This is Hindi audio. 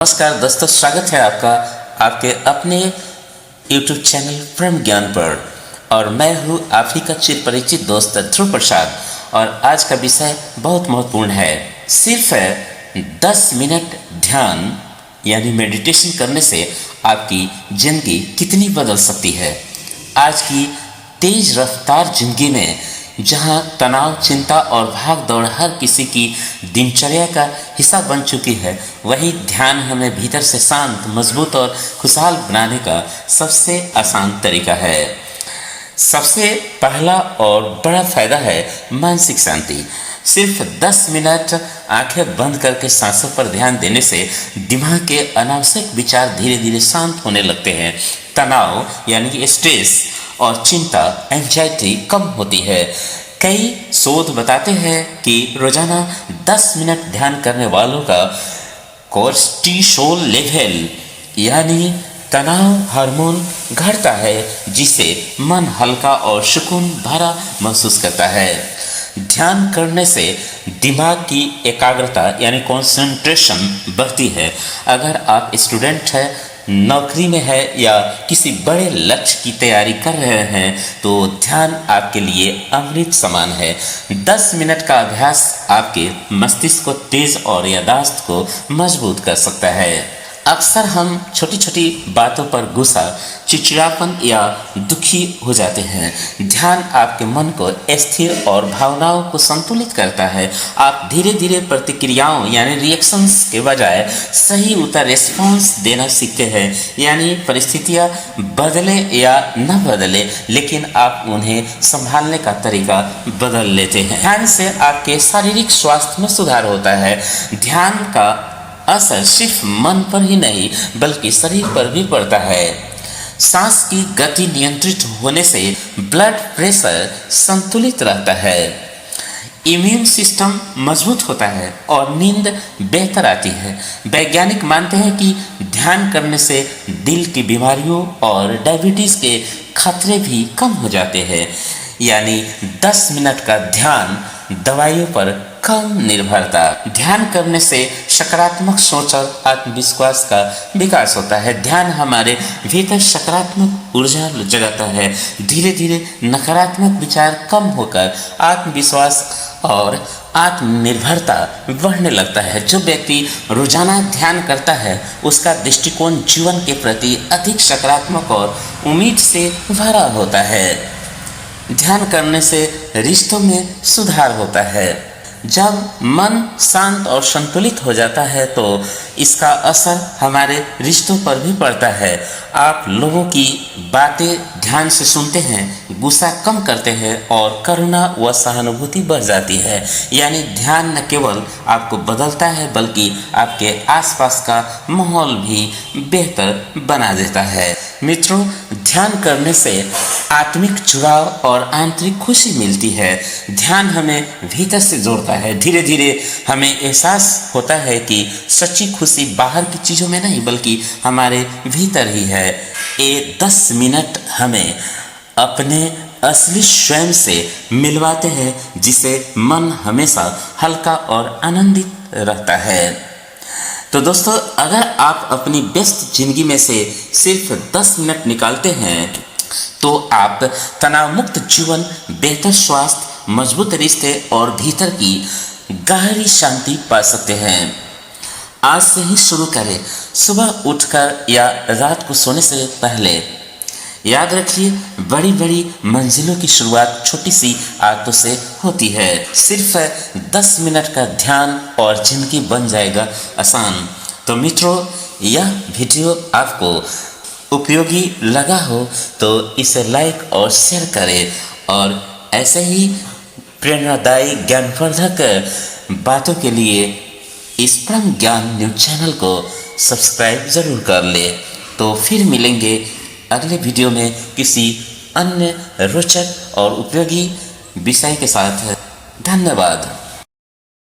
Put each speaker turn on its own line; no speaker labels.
नमस्कार दोस्तों, स्वागत है आपका आपके अपने YouTube चैनल परम ज्ञान पर। और मैं हूँ आप ही का चिर परिचित दोस्त ध्रुव प्रसाद। और आज का विषय बहुत महत्वपूर्ण है। सिर्फ 10 मिनट ध्यान यानी मेडिटेशन करने से आपकी जिंदगी कितनी बदल सकती है। आज की तेज रफ्तार जिंदगी में जहां तनाव, चिंता और भाग दौड़ हर किसी की दिनचर्या का हिस्सा बन चुकी है, वहीं ध्यान हमें भीतर से शांत, मजबूत और खुशहाल बनाने का सबसे आसान तरीका है। सबसे पहला और बड़ा फायदा है मानसिक शांति। सिर्फ 10 मिनट आंखें बंद करके सांसों पर ध्यान देने से दिमाग के अनावश्यक विचार धीरे धीरे शांत होने लगते हैं। तनाव यानी कि स्ट्रेस और चिंता, एंजाइटी कम होती है। कई शोध बताते हैं कि रोजाना 10 मिनट ध्यान करने वालों का कोर्टिसोल लेवल यानी तनाव हार्मोन घटता है, जिससे मन हल्का और सुकून भरा महसूस करता है। ध्यान करने से दिमाग की एकाग्रता यानी कंसंट्रेशन बढ़ती है। अगर आप स्टूडेंट हैं, नौकरी में है या किसी बड़े लक्ष्य की तैयारी कर रहे हैं, तो ध्यान आपके लिए अमृत समान है। 10 मिनट का अभ्यास आपके मस्तिष्क को तेज और याददाश्त को मजबूत कर सकता है। अक्सर हम छोटी छोटी बातों पर गुस्सा, चिड़चिड़ापन या दुखी हो जाते हैं। ध्यान आपके मन को स्थिर और भावनाओं को संतुलित करता है। आप धीरे धीरे प्रतिक्रियाओं यानी रिएक्शंस के बजाय सही उत्तर रिस्पॉन्स देना सीखते हैं। यानी परिस्थितियां बदले या न बदले, लेकिन आप उन्हें संभालने का तरीका बदल लेते हैं। ध्यान से आपके शारीरिक स्वास्थ्य में सुधार होता है। ध्यान का असर सिर्फ मन पर ही नहीं बल्कि शरीर पर भी पड़ता है। सांस की गति नियंत्रित होने से ब्लड प्रेशर संतुलित रहता है, इम्यून सिस्टम मजबूत होता है और नींद बेहतर आती है। वैज्ञानिक मानते हैं कि ध्यान करने से दिल की बीमारियों और डायबिटीज के खतरे भी कम हो जाते हैं। यानी 10 मिनट का ध्यान दवाइयों पर कम निर्भरता। ध्यान करने से सकारात्मक सोच और आत्मविश्वास का विकास होता है। ध्यान हमारे भीतर सकारात्मक ऊर्जा जगाता है। धीरे धीरे नकारात्मक विचार कम होकर आत्मविश्वास और आत्मनिर्भरता बढ़ने लगता है। जो व्यक्ति रोजाना ध्यान करता है, उसका दृष्टिकोण जीवन के प्रति अधिक सकारात्मक और उम्मीद से भरा होता है। ध्यान करने से रिश्तों में सुधार होता है। जब मन शांत और संतुलित हो जाता है तो इसका असर हमारे रिश्तों पर भी पड़ता है। आप लोगों की बातें ध्यान से सुनते हैं, गुस्सा कम करते हैं और करुणा व सहानुभूति बढ़ जाती है। यानी ध्यान न केवल आपको बदलता है बल्कि आपके आसपास का माहौल भी बेहतर बना देता है। मित्रों, ध्यान करने से आत्मिक जुड़ाव और आंतरिक खुशी मिलती है। ध्यान हमें भीतर से जोड़ता है। धीरे धीरे हमें एहसास होता है कि सच्ची खुशी बाहर की चीज़ों में नहीं बल्कि हमारे भीतर ही है। ये 10 मिनट हमें अपने असली स्वयं से मिलवाते हैं, जिसे मन हमेशा हल्का और आनंदित रहता है। तो दोस्तों, अगर आप अपनी व्यस्त जिंदगी में से सिर्फ 10 मिनट निकालते हैं तो आप तनाव मुक्त जीवन, बेहतर स्वास्थ्य, मजबूत रिश्ते और भीतर की गहरी शांति पा सकते हैं। आज से ही शुरू करें। सुबह उठकर या रात को सोने से पहले। याद रखिए, बड़ी बड़ी मंजिलों की शुरुआत छोटी सी आदतों से होती है। सिर्फ 10 मिनट का ध्यान और जिंदगी बन जाएगा आसान। तो मित्रों, यह वीडियो आपको उपयोगी लगा हो तो इसे लाइक और शेयर करें और ऐसे ही प्रेरणादायी ज्ञानवर्धक बातों के लिए इस परम ज्ञान न्यूज चैनल को सब्सक्राइब जरूर कर ले। तो फिर मिलेंगे अगले वीडियो में किसी अन्य रोचक और उपयोगी विषय के साथ। धन्यवाद।